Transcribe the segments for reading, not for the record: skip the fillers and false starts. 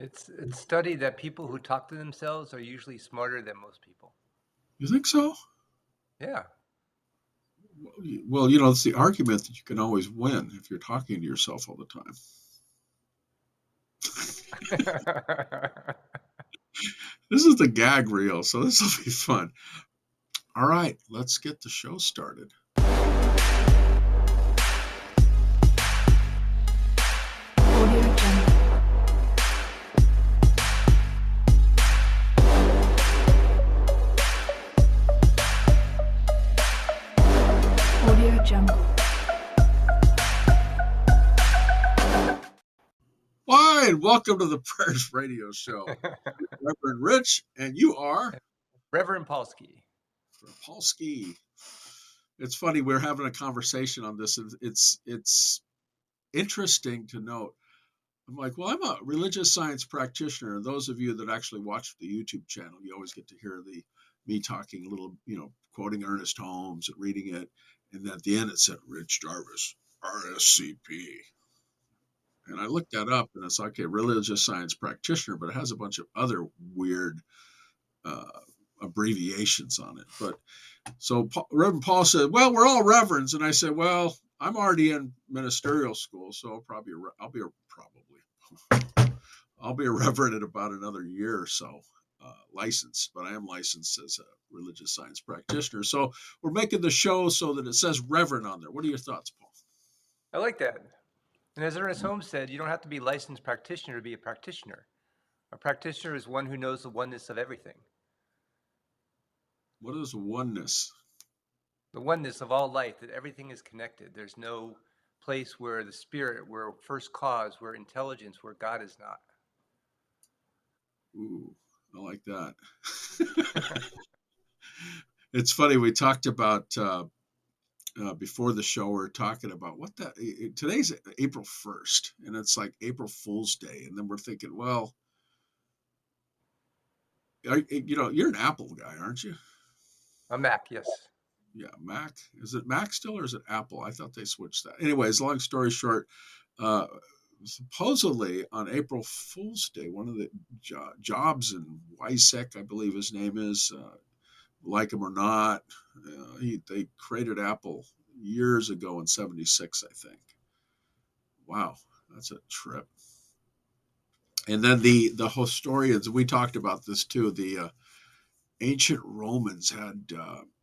It's studied that people who talk to themselves are usually smarter than most people. You think so? Yeah. Well, it's the argument that you can always win if you're talking to yourself all the time. This is the gag reel, so this will be fun. All right, let's get the show started. Audio Jungle. Audio Jungle. Hi, and welcome to the Prayers Radio Show. Reverend Rich, and you are Reverend Polsky. Polsky. It's funny, we're having a conversation on this, and it's interesting to note. I'm like, well, I'm a religious science practitioner. And those of you that actually watch the YouTube channel, you always get to hear me talking a little, quoting Ernest Holmes and reading it. And at the end, it said Rich Jarvis, RSCP. And I looked that up, and it's like a religious science practitioner, but it has a bunch of other weird uh, abbreviations on it. But so Reverend Paul said, "Well, we're all reverends," and I said, "Well, I'm already in ministerial school, so I'll be a reverend in about another year or so, licensed. But I am licensed as a religious science practitioner. So we're making the show so that it says Reverend on there. What are your thoughts, Paul?" I like that. And as Ernest Holmes said, you don't have to be a licensed practitioner to be a practitioner. A practitioner is one who knows the oneness of everything, What is oneness? the oneness of all life, that everything is connected. There's no place where the spirit, where first cause, where intelligence, where God is not. Ooh, I like that. It's funny. We talked about before the show. We're talking about today's April 1st, and it's like April Fool's Day, and then we're thinking, well, you're an Apple guy, aren't you? A Mac, yes. Yeah, Mac. Is it Mac still, or is it Apple? I thought they switched that. Anyways, long story short, uh, supposedly on April Fool's Day, one of the Jobs and Weissek, I believe his name is, like him or not, they created Apple years ago in '76, I think. Wow, that's a trip. And then the historians, we talked about this too. The ancient Romans had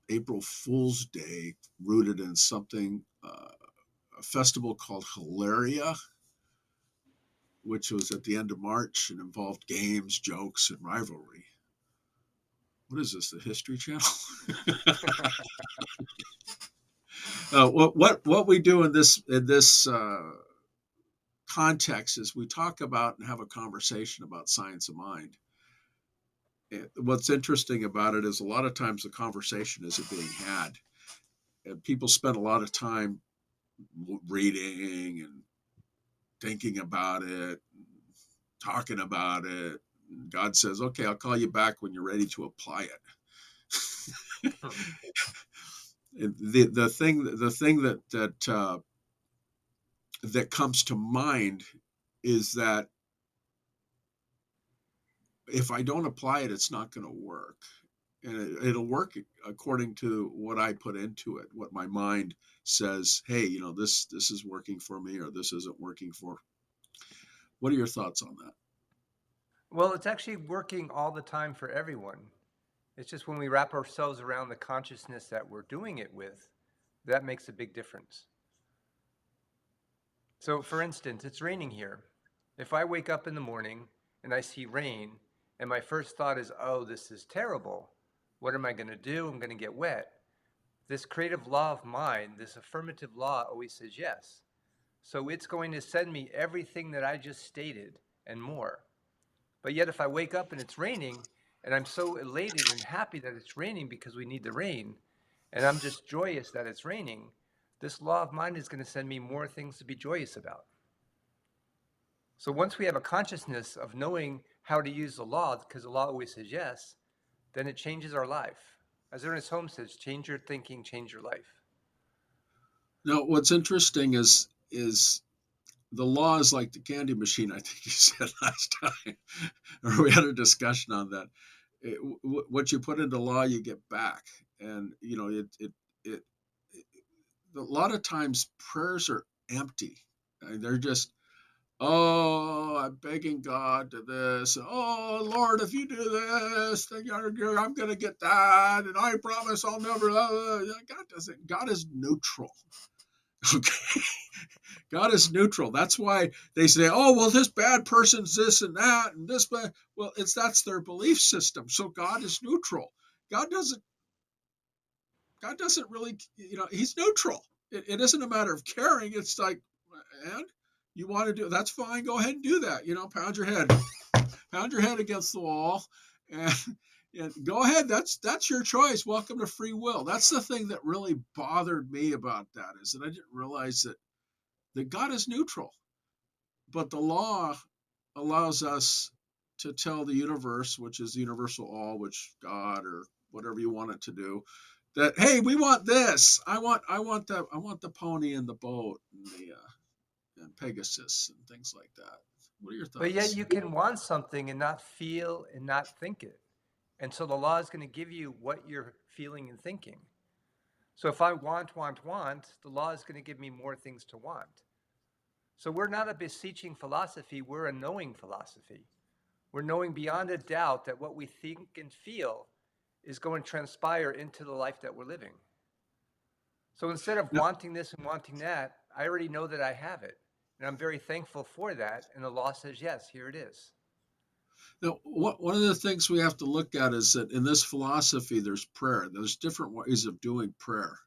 April Fool's Day rooted in something, a festival called Hilaria, which was at the end of March and involved games, jokes, and rivalry. What is this? The History Channel? What we do in this context is we talk about and have a conversation about science of mind. And what's interesting about it is a lot of times the conversation isn't being had, and people spend a lot of time reading and thinking about it, talking about it. God says, "Okay, I'll call you back when you're ready to apply it." The thing that comes to mind is that if I don't apply it, it's not going to work. And it'll work according to what I put into it, what my mind says, hey, this is working for me, or this isn't working for. What are your thoughts on that? Well, it's actually working all the time for everyone. It's just when we wrap ourselves around the consciousness that we're doing it with, that makes a big difference. So, for instance, it's raining here. If I wake up in the morning and I see rain, and my first thought is, oh, this is terrible. What am I going to do? I'm going to get wet. This creative law of mind, this affirmative law always says yes. So it's going to send me everything that I just stated and more. But yet, if I wake up and it's raining, and I'm so elated and happy that it's raining because we need the rain, and I'm just joyous that it's raining, this law of mind is going to send me more things to be joyous about. So once we have a consciousness of knowing how to use the law, because the law always says yes, then it changes our life. As Ernest Holmes says, change your thinking, change your life. Now, what's interesting is the law is like the candy machine, I think you said last time, or we had a discussion on that. What you put into law, you get back. And, it, a lot of times prayers are empty. They're just, oh, I'm begging God to this. Oh, Lord, if you do this, then I'm going to get that. And I promise I'll never. God is neutral. Okay. God is neutral. That's why they say, oh, well, this bad person's this and that and this bad. Well, that's their belief system. So God is neutral. God doesn't God doesn't really, he's neutral. It isn't a matter of caring. It's like, and you want to do that's fine. Go ahead and do that. Pound your head against the wall, and, and go ahead. That's your choice. Welcome to free will. That's the thing that really bothered me about that, is that I didn't realize that God is neutral, but the law allows us to tell the universe, which is the universal all, which God or whatever you want it to do, that hey, we want this. I want the pony and the boat and the and Pegasus and things like that. What are your But yet thoughts? you can want something and not feel and not think it. And so the law is going to give you what you're feeling and thinking. So if I want, the law is going to give me more things to want. So we're not a beseeching philosophy, we're a knowing philosophy. We're knowing beyond a doubt that what we think and feel is going to transpire into the life that we're living. So instead of Now, wanting this and wanting that, I already know that I have it. And I'm very thankful for that. And the law says, yes, here it is. one of the things we have to look at is that in this philosophy, there's prayer. There's different ways of doing prayer.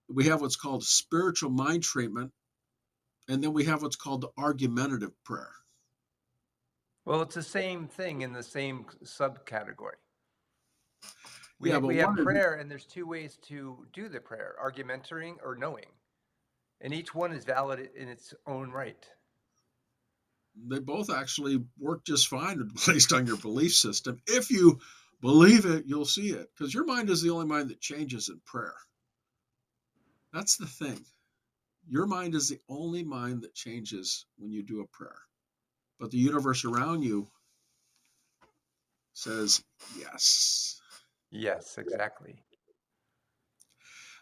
We have what's called spiritual mind treatment, and then we have what's called the argumentative prayer. Well, it's the same thing in the same subcategory. Yeah, but We have one is prayer, and there's two ways to do the prayer: argumentating or knowing. And each one is valid in its own right. they both actually work just fine based on your belief system. If you believe it, you'll see it, because your mind is the only mind that changes in prayer. That's the thing. Your mind is the only mind that changes when you do a prayer. But the universe around you says yes. Yes, exactly.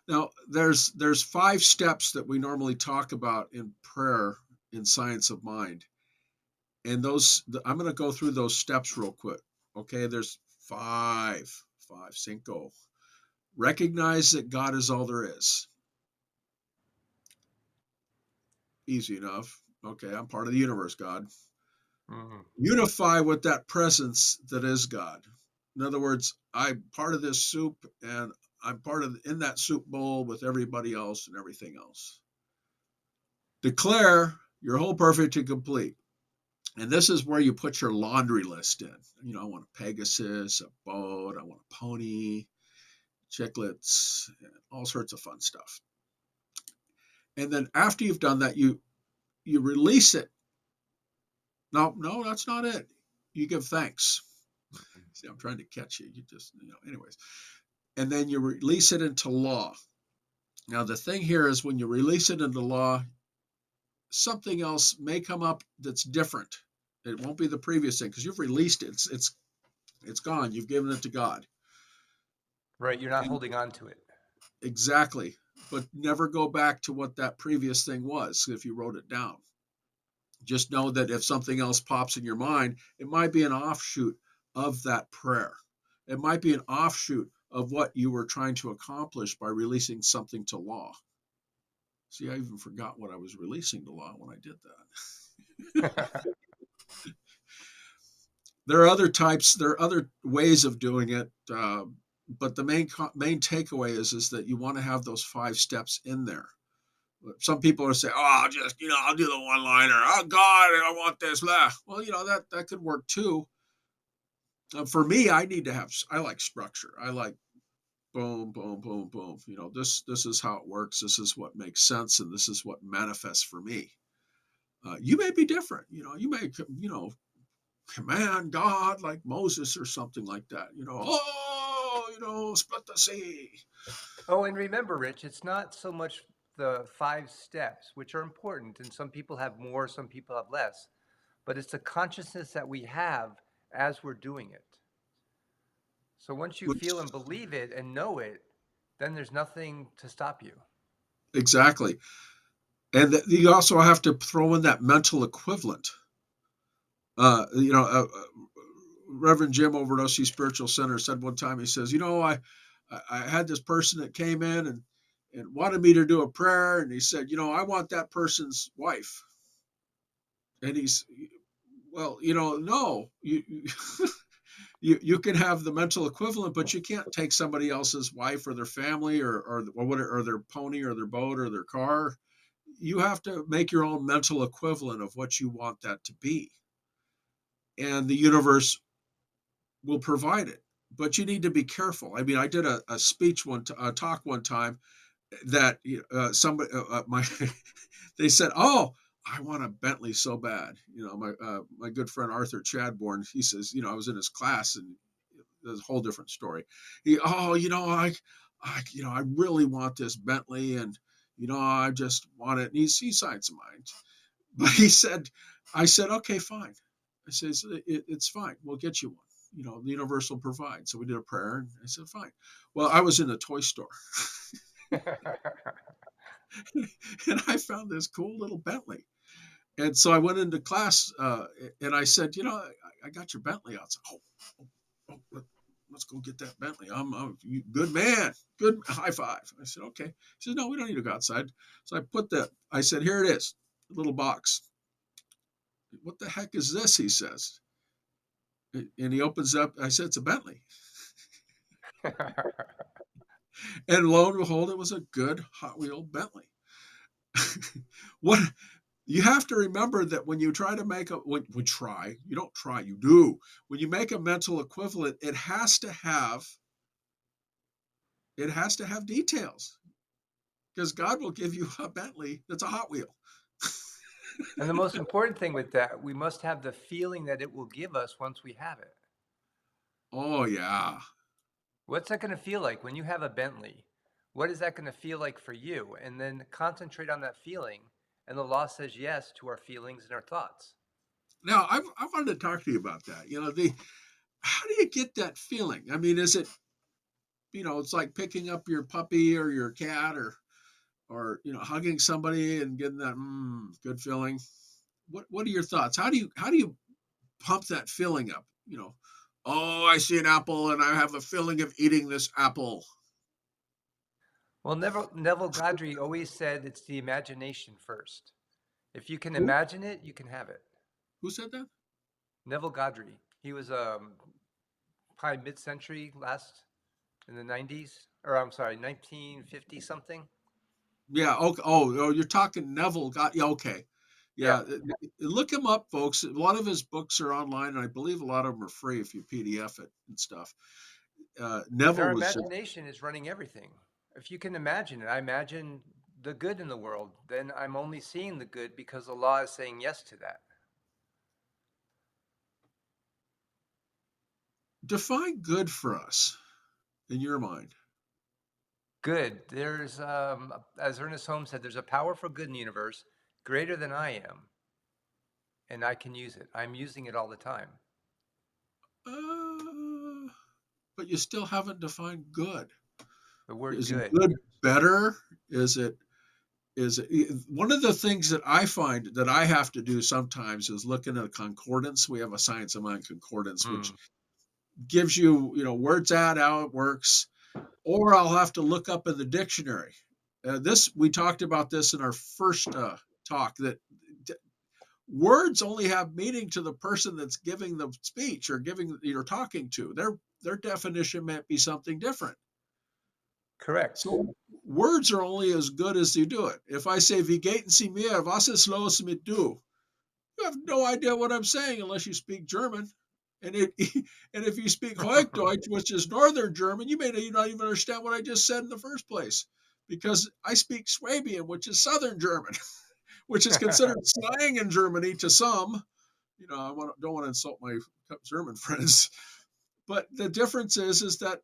Now, there's 5 steps that we normally talk about in prayer in Science of Mind. And those I'm going to go through those steps real quick. Okay, there's five, cinco. Recognize that God is all there is. Easy enough. Okay, I'm part of the universe, God. Mm-hmm. Unify with that presence that is God. In other words, I'm part of this soup, and I'm part of in that soup bowl with everybody else and everything else. Declare you're whole, perfect, and complete. And this is where you put your laundry list in. I want a Pegasus, a boat, I want a pony, chiclets, and all sorts of fun stuff. And then after you've done that, you release it. No, that's not it. You give thanks. See, I'm trying to catch you. You just, anyways. And then you release it into law. Now, the thing here is when you release it into law, something else may come up that's different. It won't be the previous thing because you've released it. It's gone. You've given it to God. Right, you're not And holding on to it. exactly. But never go back to what that previous thing was if you wrote it down. Just know that if something else pops in your mind, it might be an offshoot of that prayer. It might be an offshoot of what you were trying to accomplish by releasing something to law. See, I even forgot what I was releasing to law when I did that. There are other types, there are other ways of doing it, but the main takeaway is that you want to have those 5 steps in there. Some people are saying, "Oh, I'll do the one-liner. Oh God, I want this." Blah. Well, that could work too. For me, I like structure. I like boom, boom, boom, boom. This is how it works. This is what makes sense, and this is what manifests for me. You may be different. You may command God like Moses or something like that. Split the sea. Oh, and remember, Rich, it's not so much the 5 steps, which are important, and some people have more, some people have less, but it's the consciousness that we have as we're doing it. So once you Which, feel and believe it and know it, then there's nothing to stop you. exactly. And you also have to throw in that mental equivalent. You know, Reverend Jim over at OC Spiritual Center said one time, he says, I had this person that came in and wanted me to do a prayer. And he said, I want that person's wife. And he's, well, no, you can have the mental equivalent, but you can't take somebody else's wife or their family or their pony or their boat or their car. You have to make your own mental equivalent of what you want that to be. And the universe will provide it. But you need to be careful. I mean, I did a speech a talk one time that somebody my they said, "Oh, I want a Bentley so bad." My good friend Arthur Chadbourne, he says, I was in his class and there's a whole different story. I really want this Bentley and I just want it. And he signed some mine. But I said, okay, fine. I says, it's fine. We'll get you one. The universe will provide. So we did a prayer and I said, fine. Well, I was in a toy store and I found this cool little Bentley. And so I went into class and I said, I got your Bentley out. So, let's go get that Bentley. I'm good man. Good high five. I said, okay. He said, no, we don't need to go outside. So I said, here it is, a little box. What the heck is this? He says. And he opens up. I said, it's a Bentley. And lo and behold, it was a good Hot Wheel Bentley. What you have to remember that when you try to you don't try, you do. When you make a mental equivalent, it has to have details because God will give you a Bentley that's a Hot Wheel. And the most important thing with that, we must have the feeling that it will give us once we have it. Oh yeah. What's that going to feel like when you have a Bentley? What is that going to feel like for you? And then concentrate on that feeling. And the law says yes to our feelings and our thoughts. Now I wanted to talk to you about that. How do you get that feeling? I mean, is it it's like picking up your puppy or your cat or hugging somebody and getting that good feeling. What are your thoughts? How do you pump that feeling up? Oh, I see an apple and I have a feeling of eating this apple. Well, Neville Godry always said it's the imagination first. If you can Who imagine it, you can have it. who said that? Neville Godry. He was probably mid-century, last in the 90s, or I'm sorry, 1950 something. Yeah. Okay. Oh, you're talking Neville. Got yeah. Okay. Yeah. Yeah. Look him up, folks. A lot of his books are online, and I believe a lot of them are free if you PDF it and stuff. And Neville our was just imagination is running everything. If you can imagine it, I imagine the good in the world, then I'm only seeing the good because the law is saying yes to that. define good for us in your mind. Good. There's, as Ernest Holmes said, there's a power for good in the universe greater than I am, and I can use it. I'm using it all the time. Uh, but you still haven't defined good. The word Is it good. good better? Is it one of the things that I find that I have to do sometimes is looking at a concordance. We have a Science of Mind concordance, which Mm. gives you, where it's at, how it works, or I'll have to look up in the dictionary. This we talked about this in our first talk that words only have meaning to the person that's giving the speech or giving you're talking to. Their definition might be something different. Correct. So words are only as good as you do it. If I say "Wie geht Sie mir? Was ist los mit du?" You have no idea what I'm saying unless you speak German. And and if you speak Hochdeutsch, which is Northern German, you may not even understand what I just said in the first place, because I speak Swabian, which is Southern German, which is considered slang in Germany to some. Don't want to insult my German friends, but the difference is that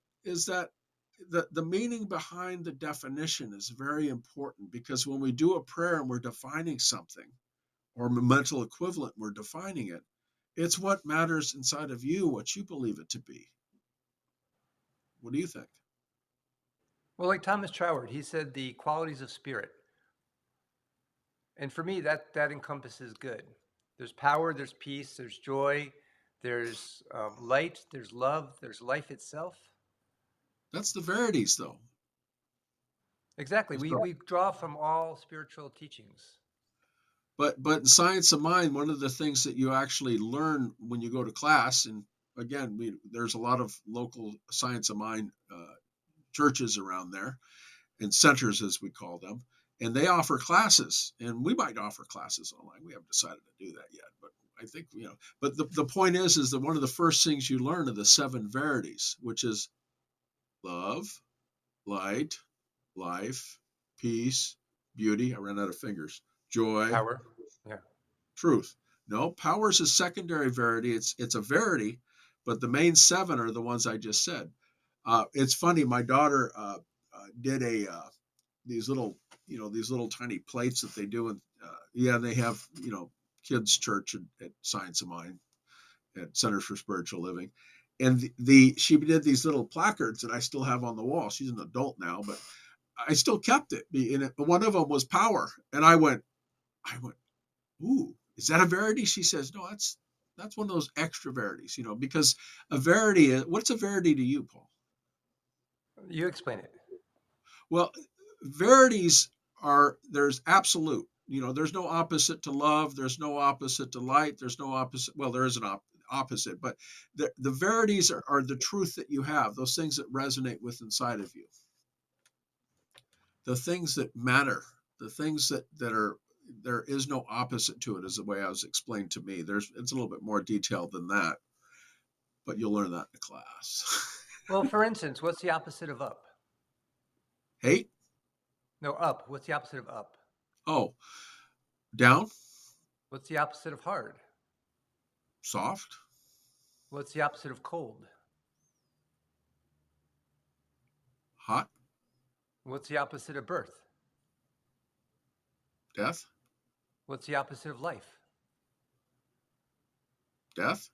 the meaning behind the definition is very important, because when we do a prayer and we're defining something, or mental equivalent, we're defining it. It's what matters inside of you, what you believe it to be. What do you think? Well, like Thomas Troward, he said the qualities of spirit. And for me, that encompasses good. There's power, there's peace, there's joy, there's light, there's love, there's life itself. That's the verities, though. Exactly. We draw from all spiritual teachings. But in Science of Mind, one of the things that you actually learn when you go to class, and again, there's a lot of local Science of Mind churches around there, and centers as we call them, and they offer classes, and we might offer classes online. We haven't decided to do that yet, but I think, but the point is that one of the first things you learn are the seven verities, which is love, light, life, peace, beauty. I ran out of fingers. Joy, Power. Yeah. truth. No, power is a secondary verity. It's a verity, but the main seven are the ones I just said. It's funny. My daughter did these little these little tiny plates that they do, and they have kids church at Science of Mind at Centers for Spiritual Living, and she did these little placards that I still have on the wall. She's an adult now, but I still kept it. One of them was power, and I went, ooh, is that a verity? She says, no, that's one of those extra verities, because a verity. What's a verity to you, Paul? You explain it. Well, verities there's absolute. There's no opposite to love. There's no opposite to light. There's no opposite. Well, there is an opposite, but the verities are the truth that you have, those things that resonate with inside of you, the things that matter, the things that are, there is no opposite to it, is the way I was explained to me. It's a little bit more detailed than that, but you'll learn that in class. Well, for instance, what's the opposite of up? Hate. No, up. What's the opposite of up? Oh, down. What's the opposite of hard? Soft. What's the opposite of cold? Hot. What's the opposite of birth? Death. What's the opposite of life? Death.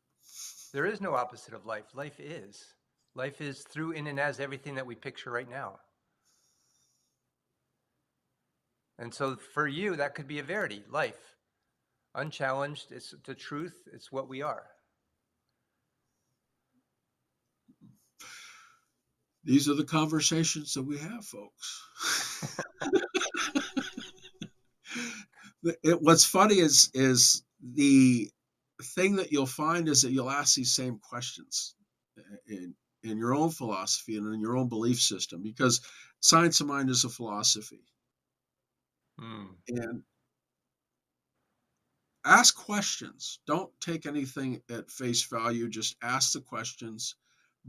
There is no opposite of life. Life is. Life is through, in, and as everything that we picture right now. And so for you, that could be a verity, life. Unchallenged, it's the truth, it's what we are. These are the conversations that we have, folks. What's funny is the thing that you'll find is that you'll ask these same questions in your own philosophy and in your own belief system, because Science of Mind is a philosophy. And ask questions. Don't take anything at face value. Just ask the questions.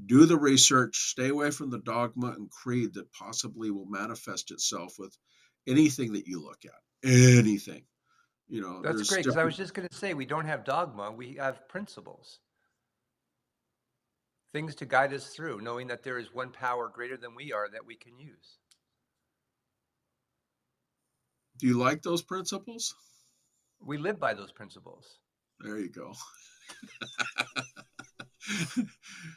Do the research. Stay away from the dogma and creed that possibly will manifest itself with anything that you look at. Anything. That's There's great, because I was different. just going to say, we don't have dogma, we have principles. Things to guide us through, knowing that there is one power greater than we are that we can use. Do you like those principles? We live by those principles. There you go.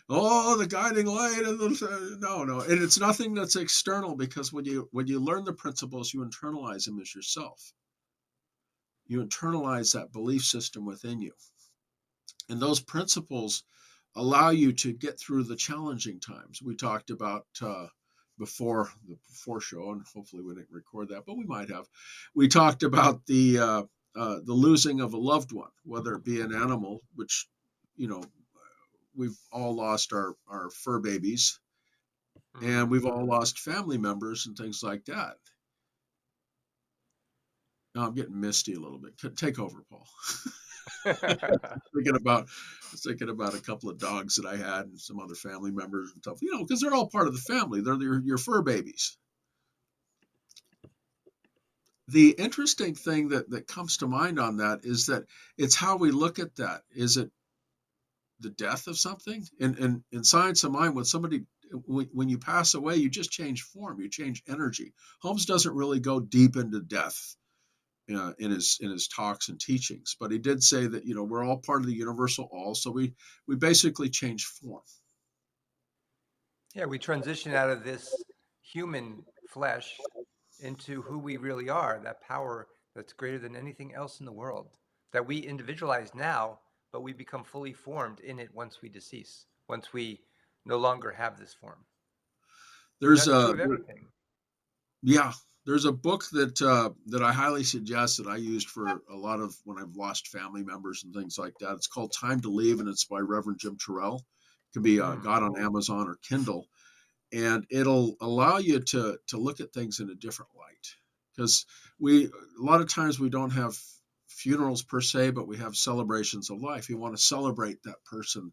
Oh, the guiding light and no, and it's nothing that's external, because when you learn the principles, you internalize them as yourself. You internalize that belief system within you, and those principles allow you to get through the challenging times. We talked about before the before show, and hopefully we didn't record that, but we might have. We talked about the losing of a loved one, whether it be an animal, which we've all lost our fur babies, and we've all lost family members and things like that. Now I'm getting misty a little bit. Take over, Paul. thinking about a couple of dogs that I had and some other family members and stuff, because they're all part of the family. They're your fur babies. The interesting thing that comes to mind on that is that it's how we look at that. Is it the death of something? In Science of Mind, when somebody when you pass away, you just change form, you change energy. Holmes doesn't really go deep into death in his talks and teachings, but he did say that we're all part of the universal all, so we basically change form. Yeah, we transition out of this human flesh into who we really are, that power that's greater than anything else in the world, that we individualize now, but we become fully formed in it once we decease, once we no longer have this form. And There's that's a true of everything. Yeah, there's a book that I highly suggest that I used for a lot of when I've lost family members and things like that. It's called Time to Leave, and it's by Reverend Jim Terrell. It can be Mm. got on Amazon or Kindle, and it'll allow you to look at things in a different light. Because a lot of times we don't have funerals per se, but we have celebrations of life. You want to celebrate that person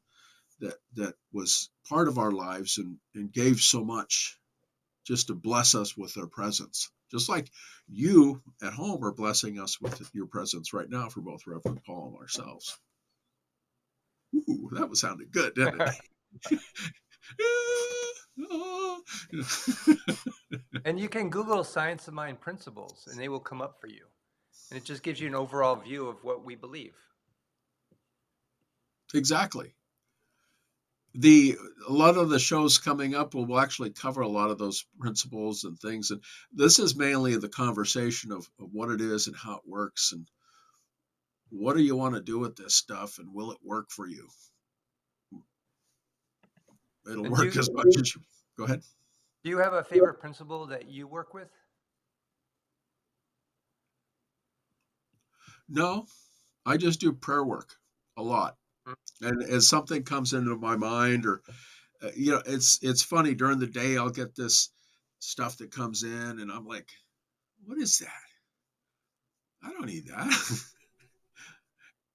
that was part of our lives and gave so much just to bless us with their presence. Just like you at home are blessing us with your presence right now for both Reverend Paul and ourselves. Ooh, that was sounding good, didn't it? And you can Google science of mind principles and they will come up for you. And it just gives you an overall view of what we believe. Exactly. A lot of the shows coming up will actually cover a lot of those principles and things, and this is mainly the conversation of what it is and how it works, and what do you want to do with this stuff, and will it work for you? It'll And work as much as you go ahead. do you have a favorite principle that you work with? No, I just do prayer work a lot, Mm. and as something comes into my mind, or it's funny, during the day I'll get this stuff that comes in, and I'm like, what is that? I don't need that.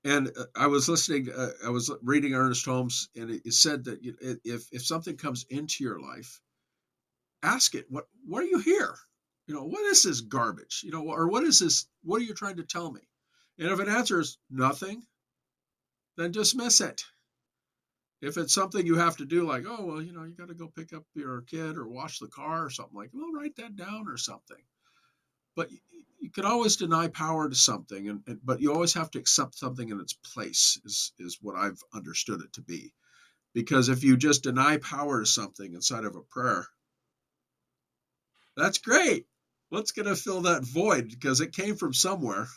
And I was listening, I was reading Ernest Holmes, and it said that if something comes into your life, ask it, what are you here? What is this garbage? Or what is this? What are you trying to tell me? And if it answers nothing, then dismiss it. If it's something you have to do, like, oh, well, you got to go pick up your kid or wash the car or something, like, well, write that down or something. But you can always deny power to something, but you always have to accept something in its place, is what I've understood it to be. Because if you just deny power to something inside of a prayer, that's great. What's going to fill that void? Because it came from somewhere.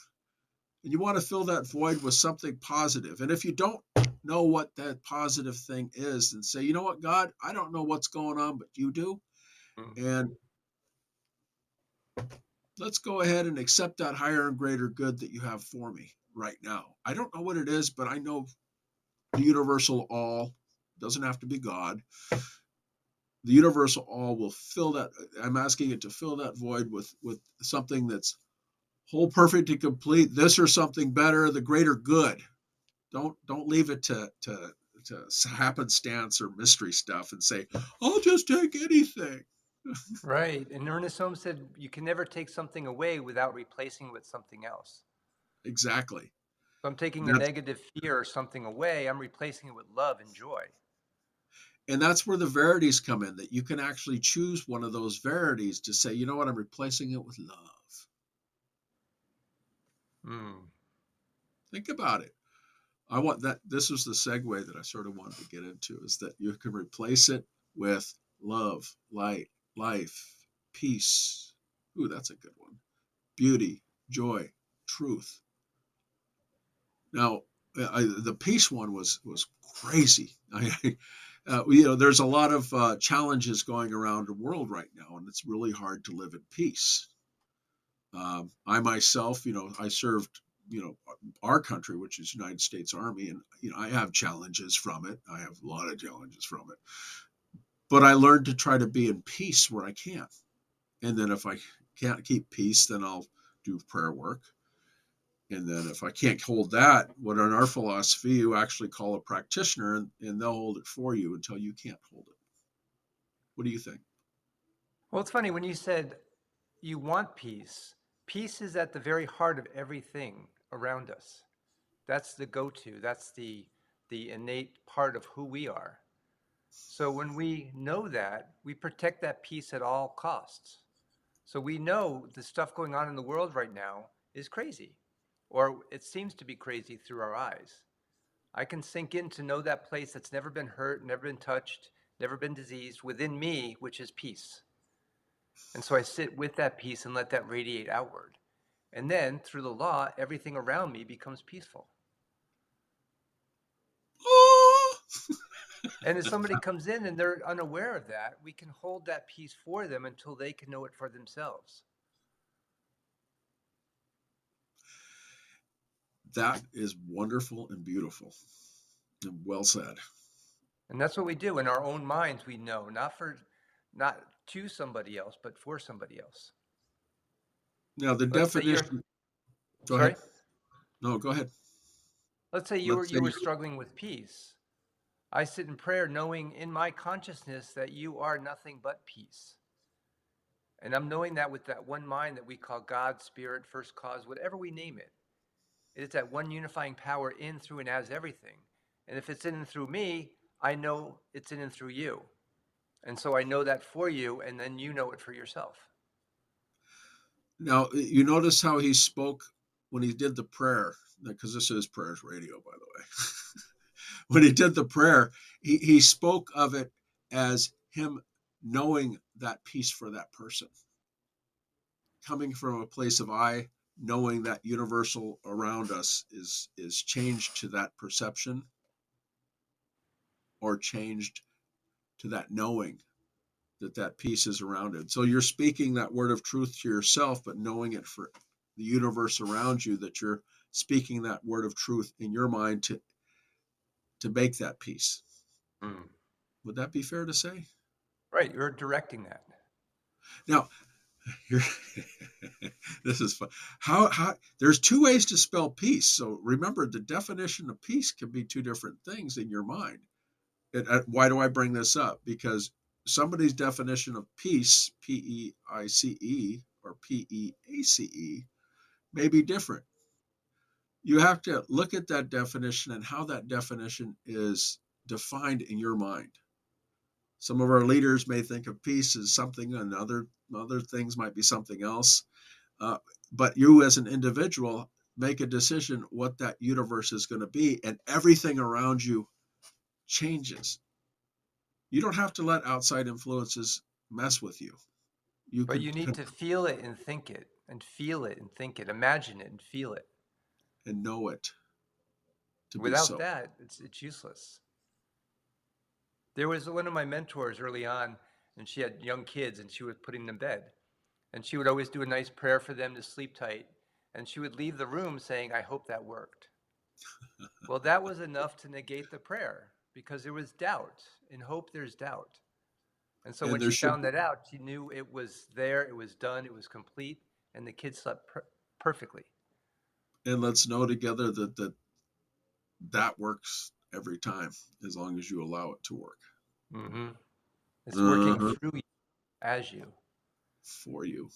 And you want to fill that void with something positive. And if you don't know what that positive thing is, then say, you know what, God, I don't know what's going on, but you do. Mm. And let's go ahead and accept that higher and greater good that you have for me right now. I don't know what it is, but I know the universal all, doesn't have to be God. The universal all will fill that. I'm asking it to fill that void with something that's whole, perfect, and complete. This or something better, the greater good. Don't leave it to happenstance or mystery stuff and say, I'll just take anything. Right. And Ernest Holmes said you can never take something away without replacing it with something else. Exactly. So I'm taking a That's negative fear or something away, I'm replacing it with love and joy. and that's where the verities come in, that you can actually choose one of those verities to say, you know what, I'm replacing it with love. Mm. Think about it. I want that. This was the segue that I sort of wanted to get into, is that you can replace it with love, light, life, peace. Ooh, that's a good one. Beauty, joy, truth. Now, the peace one was crazy. There's a lot of challenges going around the world right now, and it's really hard to live in peace. I myself, I served, our country, which is United States Army, and I have challenges from it. I have a lot of challenges from it, but I learned to try to be in peace where I can, and then if I can't keep peace, then I'll do prayer work. And then if I can't hold that, what in our philosophy, you actually call a practitioner, and they'll hold it for you until you can't hold it. What do you think? Well, it's funny when you said you want peace. Peace is at the very heart of everything around us. That's the go-to. That's the innate part of who we are. So when we know that, we protect that peace at all costs. So we know the stuff going on in the world right now is crazy, or it seems to be crazy through our eyes. I can sink in to know that place that's never been hurt, never been touched, never been diseased within me, which is peace. And so I sit with that peace and let that radiate outward. And then through the law, everything around me becomes peaceful. Oh, And if somebody comes in and they're unaware of that, we can hold that peace for them until they can know it for themselves. that is wonderful and beautiful and well said. And that's what we do in our own minds. We know, not to somebody else, but for somebody else. Now, the Let's say you're, definition, go ahead. sorry. No, go ahead. Let's say Let's say you were struggling with peace. I sit in prayer knowing in my consciousness that you are nothing but peace. And I'm knowing that with that one mind that we call God, Spirit, First Cause, whatever we name it. It is that one unifying power in, through, and as everything. And if it's in and through me, I know it's in and through you. And so I know that for you, and then you know it for yourself. now you notice how he spoke when he did the prayer, because this is prayers radio, by the way. When he did the prayer, he spoke of it as him knowing that peace for that person, coming from a place of I, knowing that universal around us is changed to that perception, or changed to that knowing that that peace is around it. So you're speaking that word of truth to yourself, but knowing it for the universe around you, that you're speaking that word of truth in your mind to make that peace. Mm. Would that be fair to say? Right, you're directing that. Now, here, this is fun. How there's two ways to spell peace. So remember, the definition of peace can be two different things in your mind. Why do I bring this up? Because somebody's definition of peace, P-E-I-C-E or P-E-A-C-E, may be different. You have to look at that definition and how that definition is defined in your mind. Some of our leaders may think of peace as something, and other things might be something else. Uh, but you, as an individual, make a decision what that universe is going to be, and everything around you changes. You don't have to let outside influences mess with you. You But can, you need to feel it and think it, and feel it and think it, imagine it and feel it. and know it to be Without so. that, it's useless. There was one of my mentors early on, and she had young kids, and she was putting them to bed. And she would always do a nice prayer for them to sleep tight. And she would leave the room saying, I hope that worked. Well, that was enough to negate the prayer because there was doubt. In hope, there's doubt. And so And when there she should found that out, she knew it was there, it was done, it was complete, and the kids slept perfectly. and let's know together that works every time, as long as you allow it to work. Mm-hmm. It's working Uh-huh. through you, as you. For you.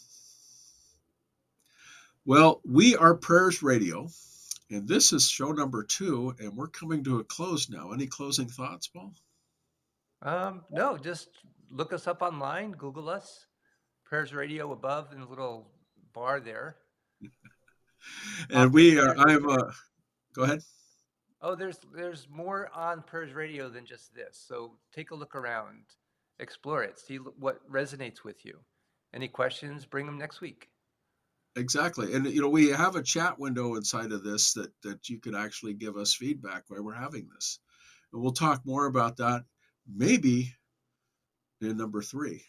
Well, we are Prayers Radio, and this is show number 2, and we're coming to a close now. Any closing thoughts, Paul? No, just look us up online, Google us, Prayers Radio above in the little bar there. And Pop in we are, there. go ahead. Oh, there's more on Prayers Radio than just this. So take a look around, explore it, see what resonates with you. Any questions? Bring them next week. Exactly. And, we have a chat window inside of this that you could actually give us feedback while we're having this. And we'll talk more about that maybe in number 3.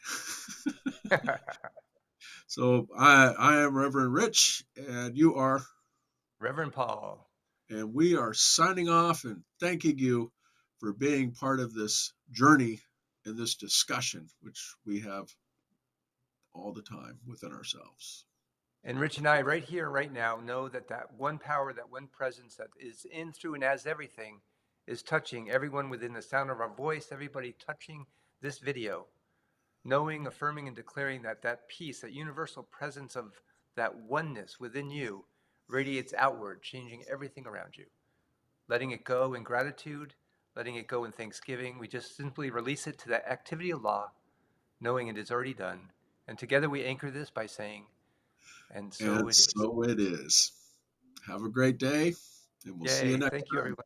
So I am Reverend Rich, and you are, Reverend Paul. and we are signing off and thanking you for being part of this journey and this discussion, which we have all the time within ourselves. And Rich and I, right here, right now, know that that one power, that one presence that is in, through, and as everything is touching everyone within the sound of our voice, everybody touching this video, knowing, affirming, and declaring that that peace, that universal presence of that oneness within you radiates outward, changing everything around you. Letting it go in gratitude, letting it go in thanksgiving. We just simply release it to that activity of law, knowing it is already done. And together we anchor this by saying, and so And it is. so it is. Have a great day, and we'll see you Yay. next Thank you, time. everyone.